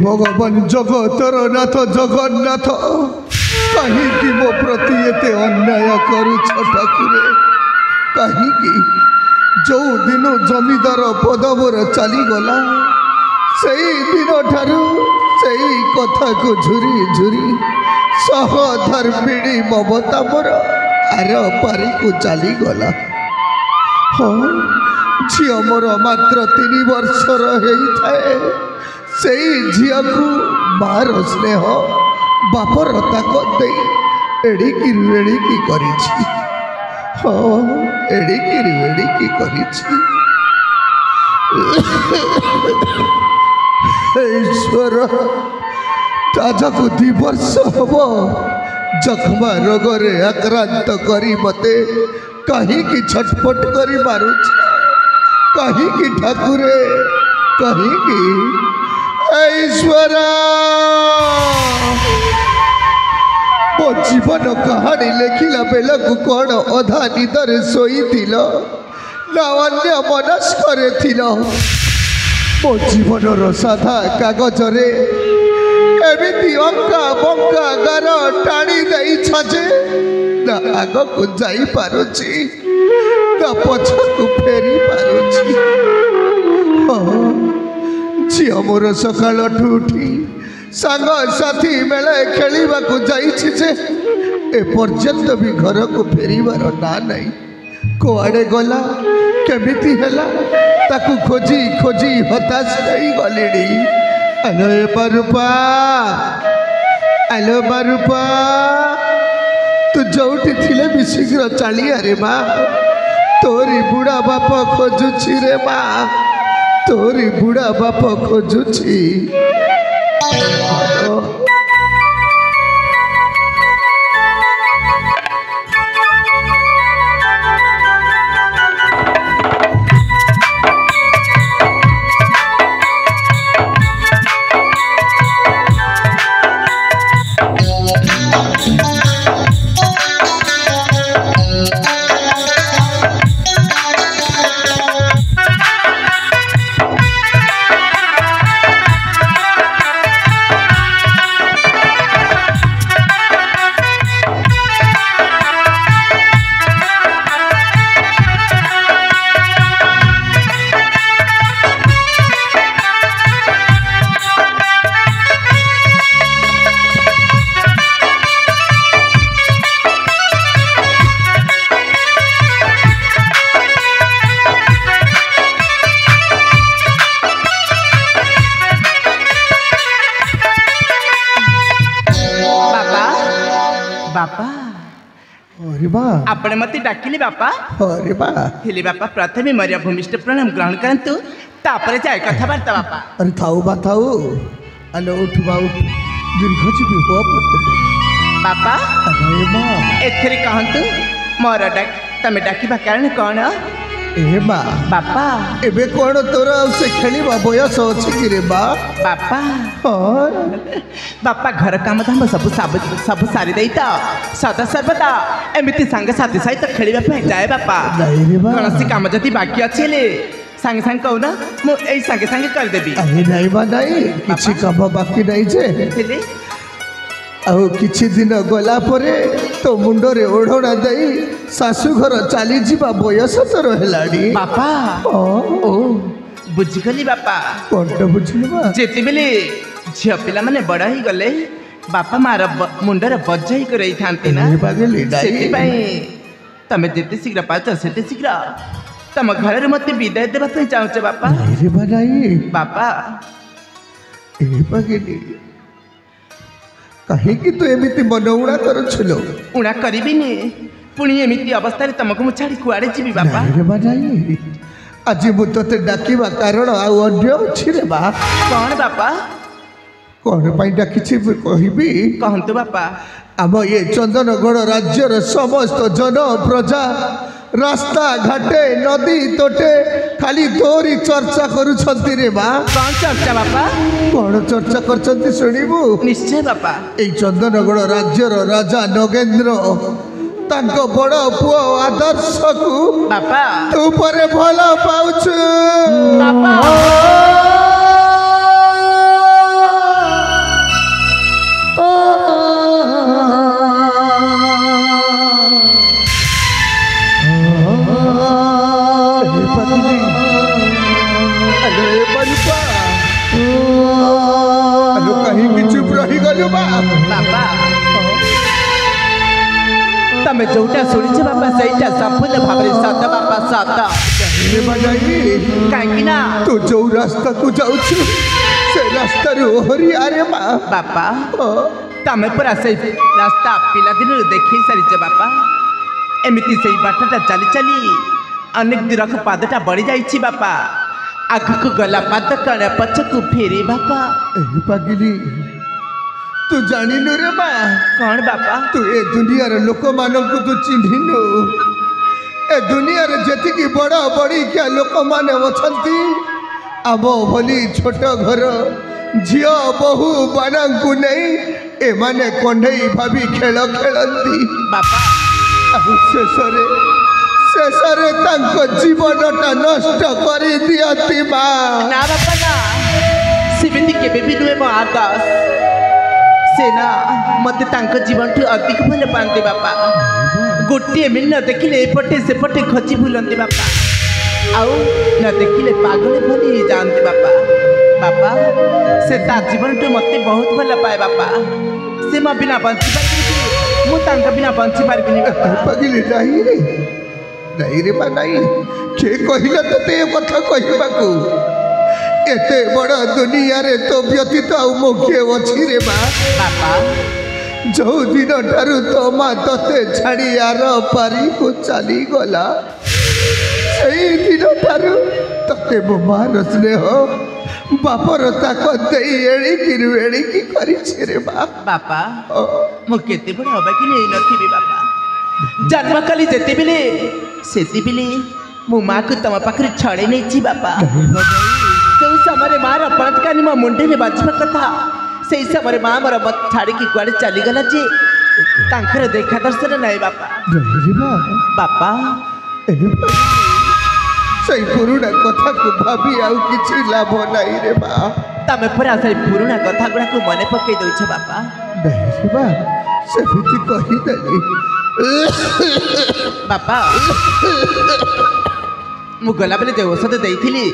भगवान जगतर नाथ जगन्नाथ कहीं मो प्रति एते अन्याय करुछ ठाकुर कहीं जो दिन जमीदार पदवर चलीगला से दिन ठारू से कथा को झुरी झुरी सहधर्मिणी ममता मोर आर पारी को चलीगला हाँ झील मोर मात्र 3 वर्षर होता से झील को मार स्नेह बापर ताकत दे एड़िकी एड़िकी करिछि हाँ एड़िकी एड़िकी करिछि ईश्वर ताजा को 2 वर्ष हम जखमा रोगरे आक्रांत करी मते कहीं की छटपट करी मारुछ कहीं की ठाकुरे कहीं की ईश्वर मो जीवन कहानी लेखिला बेला को कौन अधा निदर सोई ना अन्य मनस्कर मो जीवन साधा कागज रे एमिति अंका बंका गार टाणी दे छजे ना आग को जाई पारुछि ना पछ को फेरी पारुछि झील मोर सकाल उठी सांग साथी मेले खेलिबा को जाइछि जे ए पर्यंत भी घर को फेरिबार ना नहीं कुआड़े गला केमिति हैला ताकू खोजी खोजी हताश नहीं गलिनी हेलो बारूपा हेलो बारूपा तू जोठी थिले भी शीघ्र चली अरे माँ तोरी बुढ़ा बाप खोजुछि रे माँ तोरी बुढ़ा बाप खोजुछि आपने मत डाकिले बापा अरे बा हेले बापा प्रथमे मरिया भूमिष्ठ प्रणाम ग्रहण करंतु तापरे जाय कथाबार्ता बापा अरे थाऊ बा थाऊ अलो उठ बाऊ दीर्घजीवी हो पुत्र बापा अरे बा एथरे कहंतु मोर डाक तमे डाकिबा कारण कोन ए बा बापा एबे कोन तोरा से खेलिबा बयस अछि कि रे बा बापा और बापा घर काम धाम सब सारी देई त सदा सर्वदा एमिति संग साथी सहित खेलिबा पे जाए बापा नहीं रे बा कौन सी काम जति बाकी अछि ले संग संग कहू ना मु एई संगे संगे कर देबी अरे नहीं बा नहीं किछि काम बाकी नहीं जे हेले आउ किछि दिन गला परे तो मुंडरे ओढ़ोना दई सासु घर चली जीवा बयस तो रहलाड़ी बापा ओ बुझिगली बापा कोनटा बुझिलबा जेते बेले झियो पिला माने बड़ा ही गले बापा मार मुंडरे बजाई करई थांती ना बागेली सेति पई तमे जेते शीघ्र पाच सेते शीघ्र तम घर रे मते विदाय देबा पे चाहछ बापा नहीं रे बा नहीं बापा ए बागेली कहीं कि तू एमिति मन उड़ा करुछलो उड़ा करिबिनी पुणी एमिति अवस्था रे तमको मु छाड़ी कुआडे जीवी बापा नहीं रे बा नहीं आज मु तते डाकिबा कारण आउ अन्य अछि रे बा कौन बापा कौन पाई डाकिछि कहबी कहंतु बापा आम ये चंदनगढ़ राज्यर समस्त जन प्रजा रास्ता घाटे नदी तोटे खाली तोरी चर्चा करुछंती रे बा कौन चर्चा बापा कौन चर्चा करछंती सुनिबू निश्चय बापा एई चंदनगढ़ राज्यर राजा नगेंद्र तांको बड़ पुओ आदर्श को बापा तू परे भला पाउछु बापा କହିଲୁ ବା ବାପା ତମେ ଯୋଉଟା ଶୁଣିଛ ବାପା ସେଇଟା ସମ୍ପୂର୍ଣ୍ଣ ଭାବରେ ସତ ବାପା ସତ। ରେ ବା ଯାଇ କାହିଁକି ନା ତୁ ଯୋଉ ରାସ୍ତାକୁ ଯାଉଛୁ ସେ ରାସ୍ତାରୁ ଓହରି ଆରେ ମା ବାପା ହଁ, ତମେ ପୁରା ସେଇ ରାସ୍ତା ପିଲାଦିନରୁ ଦେଖେଇ ସାରିଛ ବାପା। ଏମିତି ସେଇ ବାଟଟା ଚାଲି ଚାଲି ଅନେକ ଦୂରକୁ ପାଦଟା ବଢ଼ି ଯାଇଛି ବାପା। ଆଗକୁ ଗଲା ପାଦ କଣ ପଛକୁ ଫେରେ ବାପା। ଏହି ପାଗିଲି ତୁ ଜାଣିନୁ ରେ ମା କଣ ବାପା? ତୁ ଏ ଦୁନିଆର ଲୋକମାନଙ୍କୁ ତୁ ଚିହ୍ନିନୁ। ଏ ଦୁନିଆରେ ଯେତିକି ବଡ଼ ବଡ଼ିକିଆ ଲୋକମାନେ ଅଛନ୍ତି ଆମ ଭଳି ଛୋଟ ଘର ଝିଅ ବୋହୂ ମାନଙ୍କୁ ନେଇ ଏମାନେ କଣ୍ଢେଇ ଭାବି ଖେଳ ଖେଳନ୍ତି ବାପା ଆଉ ଶେଷରେ ତାଙ୍କ ଜୀବନଟା ନଷ୍ଟ କରିଦିଅନ୍ତି ମା। ନା ବାପା ନା, ସେମିତି କେବେ ବି ନୁହେଁ ମୋ ଆକାଶ। ସେ ନା ମୋତେ ତାଙ୍କ ଜୀବନଠୁ ଅଧିକ ଭଲ ପାଆନ୍ତି ବାପା। ଗୋଟିଏ ମିନିଟ୍ ନ ଦେଖିଲେ ଏପଟେ ସେପଟେ ଖୋଜି ବୁଲନ୍ତି ବାପା। ଆଉ ନ ଦେଖିଲେ ପାଗଳ ଭଳି ହେଇଯାଆନ୍ତି ବାପା। ବାପା ସେ ତା ଜୀବନଠୁ ମୋତେ ବହୁତ ଭଲ ପାଏ ବାପା। ସେ ମୋ ବିନା ବଞ୍ଚିପାରିବିନି, ମୁଁ ତାଙ୍କ ବିନା ବଞ୍ଚିପାରିବିନି ବାପା। ପାଗିଲି ନାହିଁ ରେ ମା ନାହିଁ। କିଏ କହିଲା ତୋତେ ଏ କଥା କହିବାକୁ? ଏତେ ବଡ଼ ଦୁନିଆରେ ତୋ ବ୍ୟତୀତ ଆଉ ମୋ କିଏ ଅଛି ରେ ମା? ବାପା ଯୋଉ ଦିନ ଠାରୁ ତୋ ମା ତତେ ଛାଡ଼ି ଆର ପାରିକୁ ଚାଲିଗଲା ସେଇ ଦିନ ଠାରୁ ତତେ ମୋ ମାର ସ୍ନେହ ବାପର ତାକତ ଦେଇ ଏଣିକି କରିଛି ରେ ମା। ବାପା ମୁଁ କେତେ ବଡ଼ ଅବାକି ନେଇନଥିବି ବାପା। ଜନ୍ମ କଲି ଯେତେବେଳେ ସେତେବେଳେ ମୋ ମାଆକୁ ତମ ପାଖରେ ଛଡ଼େଇ ନେଇଛି ବାପା। ଯେଉଁ ସମୟରେ ମାଆର ପଣତକାନି ମୋ ମୁଣ୍ଡରେ ବାଜିବା କଥା ସେଇ ସମୟରେ ମା ମୋର ମତେ ଛାଡ଼ିକି କୁଆଡ଼େ ଚାଲିଗଲା ଯେ ତାଙ୍କର ଦେଖା ଦର୍ଶନ ନାହିଁ ବାପା। ବାପା ସେଇ ପୁରୁଣା କଥାକୁ ଭାବି ଆଉ କିଛି ଲାଭ ନାହିଁ ରେ ମା। ତମେ ପୁରା ସେଇ ପୁରୁଣା କଥା ଗୁଡ଼ାକୁ ମନେ ପକେଇ ଦଉଛ ବାପା। ସେମିତି କହିଦେଲି ବାପା ମୁଁ ଗଲାବେଳେ ଯେଉଁ ଔଷଧ ଦେଇଥିଲି